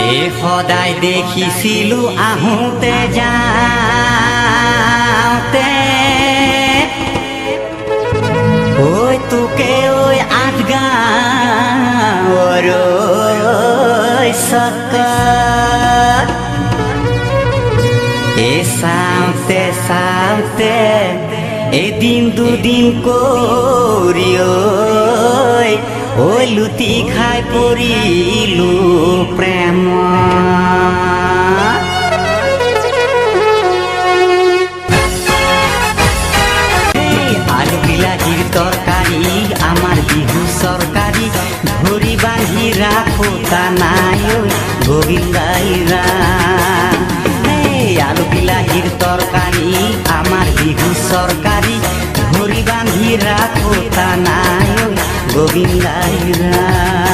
এ সদায় দেখিছিলো আহোঁতে যাওঁতে ঐ তোকে ঐ আঠগাঁৱৰ চকত এ চাওঁতে চাওঁতে এদিন দুদিন কৰি ঐ লুটি খাই পৰিলো প্ৰেমত। আলু বিলাহীৰ তৰকাৰী আমাৰ বিহু চৰকাৰী ধৰি বান্ধি ৰাখো নাই গোবিন্দাইৰা। আলু বিলাহীর তরকারি আমার বিহু সরকারি ধরি বাঁধি রাখো তা নাই গোবিন্দাইরা।